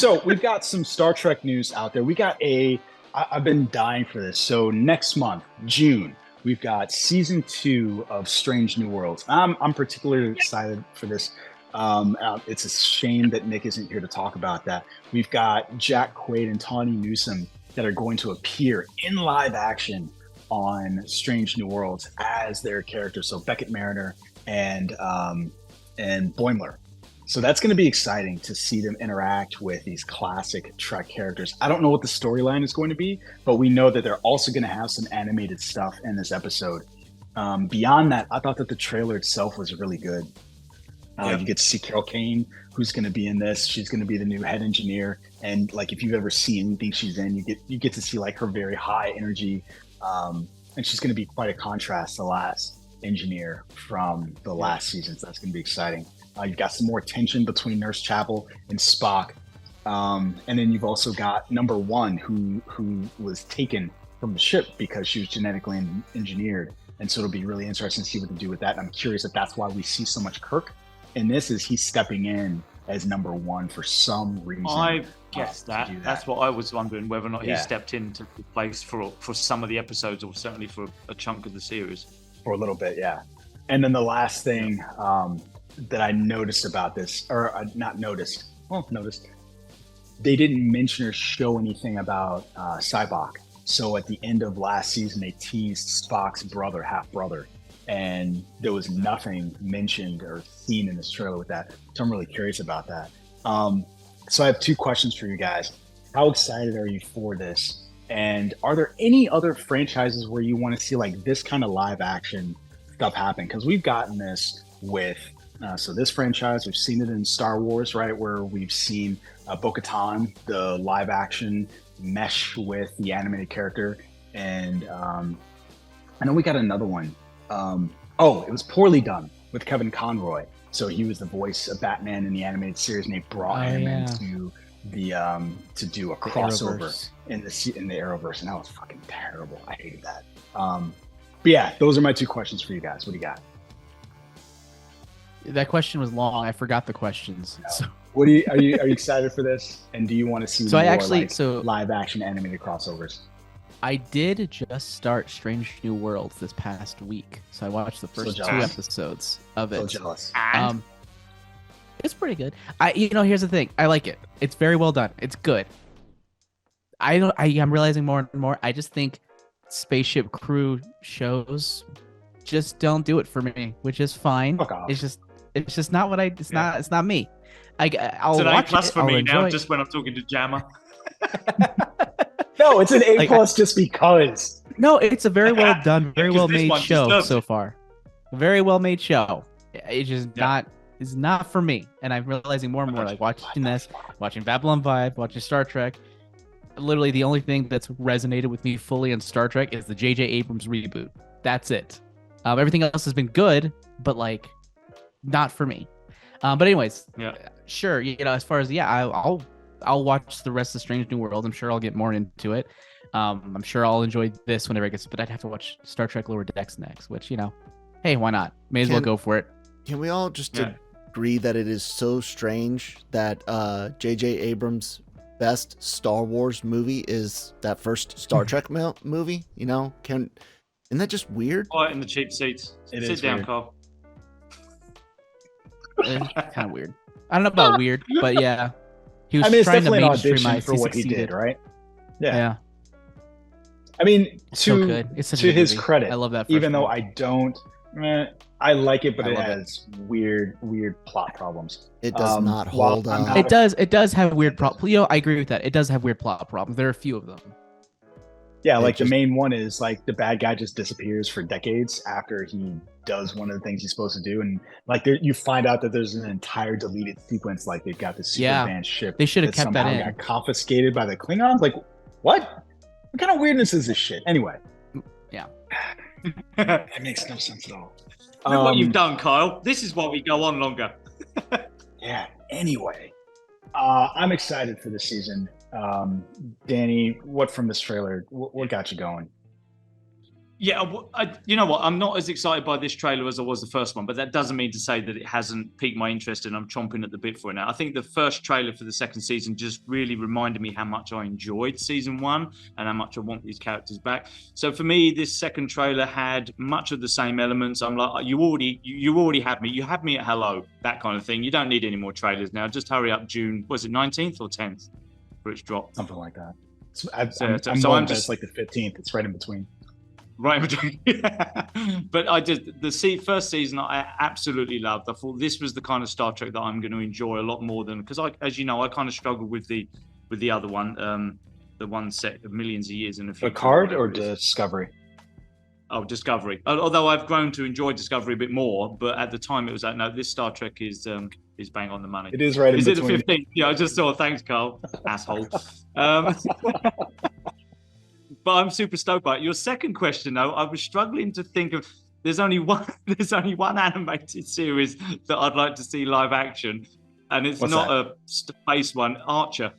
So we've got some Star Trek news out there. I've been dying for this. So next month, June, we've got season 2 of Strange New Worlds. I'm particularly excited for this. It's a shame that Nick isn't here to talk about that. We've got Jack Quaid and Tawny Newsome that are going to appear in live action on Strange New Worlds as their characters. So Beckett Mariner and Boimler. So that's going to be exciting to see them interact with these classic Trek characters. I don't know what the storyline is going to be, but we know that they're also going to have some animated stuff in this episode. Beyond that, I thought that the trailer itself was really good. You get to see Carol Kane, who's going to be in this. She's going to be the new head engineer, and like if you've ever seen anything she's in, you get to see like her very high energy, and she's going to be quite a contrast to the last engineer from the last season. So that's going to be exciting. You've got some more tension between Nurse Chapel and Spock, and then you've also got Number One, who was taken from the ship because she was genetically engineered, and so it'll be really interesting to see what they do with that. And I'm curious if that's why we see so much Kirk. And this is he's stepping in as Number One for some reason. I guess that's what I was wondering, whether or not he stepped in to replace for some of the episodes, or certainly for a chunk of the series. For a little bit, yeah. And then the last thing that I noticed about this, or noticed, they didn't mention or show anything about Sybok. So at the end of last season, they teased Spock's half brother. And there was nothing mentioned or seen in this trailer with that. So I'm really curious about that. So I have 2 questions for you guys. How excited are you for this? And are there any other franchises where you want to see like this kind of live action stuff happen? Because we've gotten this with, so this franchise, we've seen it in Star Wars, right? Where we've seen Bo-Katan, the live action mesh with the animated character. And I know we got another one. It was Poorly Done with Kevin Conroy. So he was the voice of Batman in the animated series, and they brought him into the to do a crossover in the Arrowverse, and that was fucking terrible. I hated that. But yeah, those are my 2 questions for you guys. What do you got? That question was long. I forgot the questions. No. So. Are you excited for this? And do you want to see live action animated crossovers? I did just start Strange New Worlds this past week, so I watched the first 2 episodes of it. So jealous. It's pretty good. Here's the thing. I like it. It's very well done. It's good. I'm realizing more and more. I just think Spaceship Crew shows just don't do it for me, which is fine. It's just not what It's not me. I'll watch it's an A+ it, for me now. Just when I'm talking to Jammer. No, it's an A+ just because. No, it's a very well done, very well made show so far. Very well made show. It's just it's not for me. And I'm realizing more and more, like watching this, watching Babylon 5, watching Star Trek. Literally, the only thing that's resonated with me fully in Star Trek is the J.J. Abrams reboot. That's it. Everything else has been good, but like not for me. But anyways, sure. As far as I'll watch the rest of Strange New World. I'm sure I'll get more into it. I'm sure I'll enjoy this whenever it gets, but I'd have to watch Star Trek Lower Decks next, which, hey, why not? May as well go for it. Can we all just agree that it is so strange that J.J. Abrams' best Star Wars movie is that first Star Trek movie? Isn't that just weird? Oh, in the cheap seats. Sit down, weird. Carl. It's kind of weird. I don't know about weird, but yeah. He was trying to mainstreamize for what he did, right? Yeah. I mean, to his credit, I love that. Even though I don't, I like it, but it has weird plot problems. It does not hold on. It does have weird problems. I agree with that. It does have weird plot problems. There are a few of them. Yeah, the main one is like the bad guy just disappears for decades after he does one of the things he's supposed to do, and you find out that there's an entire deleted sequence. Like they've got this super advanced ship. They should have kept that in. Got confiscated by the Klingons. Like what? What kind of weirdness is this shit? Anyway. Yeah. That makes no sense at all. Look what you've done, Kyle. This is why we go on longer. Yeah. Anyway, I'm excited for this season. Danny, what from this trailer? What got you going? Yeah, you know what? I'm not as excited by this trailer as I was the first one, but that doesn't mean to say that it hasn't piqued my interest and I'm chomping at the bit for it now. I think the first trailer for the second season just really reminded me how much I enjoyed season one and how much I want these characters back. So for me, this second trailer had much of the same elements. I'm like, you already had me. You had me at hello, that kind of thing. You don't need any more trailers now. Just hurry up. June, was it 19th or 10th for its drop? Something like that. I'm just like the 15th. It's right in between. Right in between. But I did the first season. I absolutely loved. I thought this was the kind of Star Trek that I'm going to enjoy a lot more than, because as you know, I kind of struggled with the other one, the one set of millions of years in the future. Picard or Discovery? Oh, Discovery. Although I've grown to enjoy Discovery a bit more, but at the time it was like, no, this Star Trek is bang on the money. It is right in between. Is it the 15th? Yeah, I just saw. Thanks, Carl. Asshole. But I'm super stoked by it. Your second question, though, I was struggling to think of. There's only one animated series that I'd like to see live action, and it's not a space one. Archer.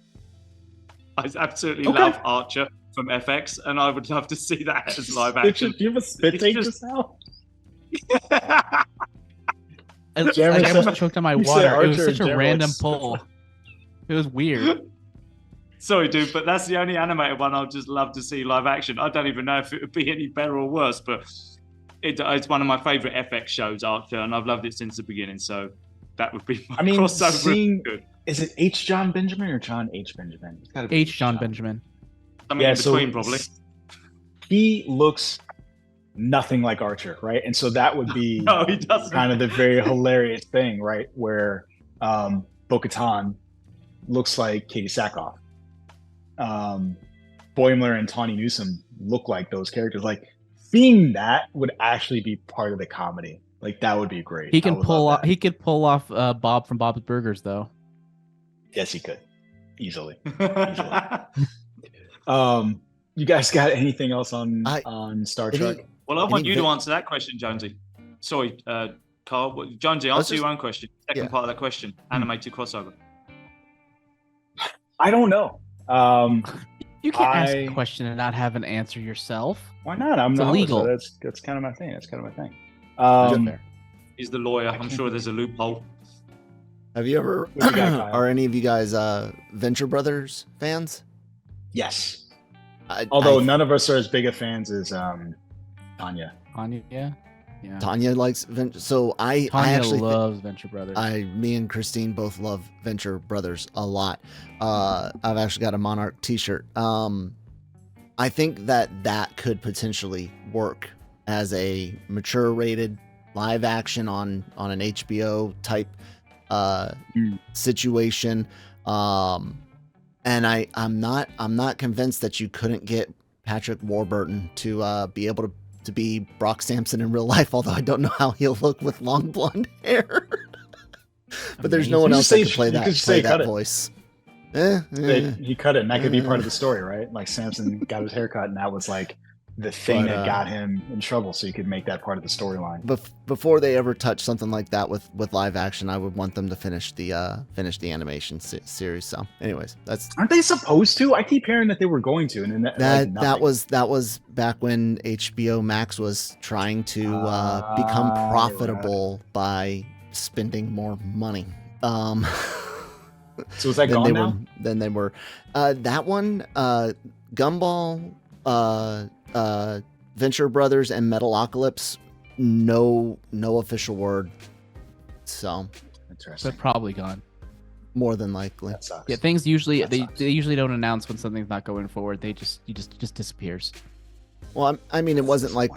I absolutely love Archer from FX, and I would love to see that as live action. Did you have a spit take just now? I almost choked on my water. It was such a random pull. It was weird. Sorry, dude, but that's the only animated one I'd just love to see live action. I don't even know if it would be any better or worse, but it's one of my favorite FX shows, Archer, and I've loved it since the beginning. So that would be my crossover. Good. Is it H. John Benjamin or John H. Benjamin? It's gotta be H. John Benjamin. I mean, in between, probably. He looks nothing like Archer, right? And so that would be no, he doesn't. Kind of the very hilarious thing, right? Where Bo-Katan looks like Katie Sackhoff. Boimler and Tawny Newsome look like those characters. Like, seeing that would actually be part of the comedy. Like, that would be great. He could pull off Bob from Bob's Burgers, though. Yes, he could. Easily. You guys got anything else on Star Trek? Well, I want you to answer that question, Jonesy. Sorry, Carl. Jonesy, answer your own question. Second part of that question. Animated crossover. I don't know. You can't ask a question and not have an answer yourself. Why not? I'm not illegal. So that's kind of my thing. He's the lawyer. I'm sure there's a loophole. Have you ever? Are any of you guys Venture Brothers fans? Yes. Although none of us are as big of fans as Tanya. Yeah. Tanya likes Venture. So Tanya actually loves Venture Brothers. Me and Christine both love Venture Brothers a lot. I've actually got a Monarch T-shirt. I think that could potentially work as a mature-rated live action on an HBO type situation. And I'm not convinced that you couldn't get Patrick Warburton to be able to be Brock Sampson in real life, although I don't know how he'll look with long blonde hair. But there's no one else that can play that voice. He cut it, and that could be part of the story, right? Like, Sampson got his haircut, and that was like the thing that got him in trouble, so you could make that part of the storyline. Before they ever touch something like that with live action, I would want them to finish the animation series. So, anyways, aren't they supposed to? I keep hearing that they were going to, and then that was back when HBO Max was trying to become profitable by spending more money. So is that gone now? Then they were that one, Gumball, Venture Brothers, and Metalocalypse. No official word. So interesting. They're probably gone. More than likely. That sucks. Yeah, things usually they usually don't announce when something's not going forward. They just disappears. Well, I mean, it wasn't like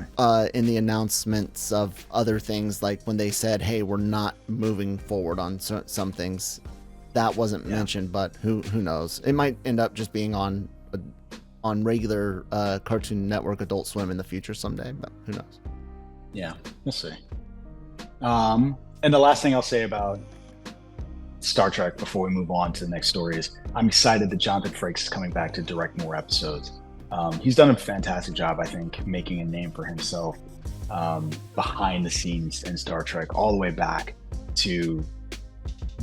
in the announcements of other things, like when they said, "Hey, we're not moving forward on some things." That wasn't mentioned, but who knows? It might end up just being on regular Cartoon Network, Adult Swim in the future someday, but who knows? Yeah, we'll see. And the last thing I'll say about Star Trek before we move on to the next story is I'm excited that Jonathan Frakes is coming back to direct more episodes. He's done a fantastic job, I think, making a name for himself behind the scenes in Star Trek, all the way back to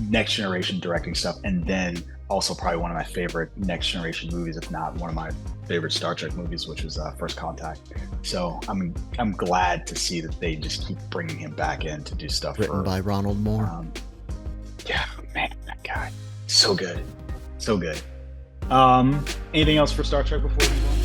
Next Generation directing stuff, and then also probably one of my favorite Next Generation movies, if not one of my favorite Star Trek movies, which was First Contact. So I'm glad to see that they just keep bringing him back in to do stuff. Written by Ronald Moore. Yeah, man, that guy, so good, so good. Anything else for Star Trek before we move on?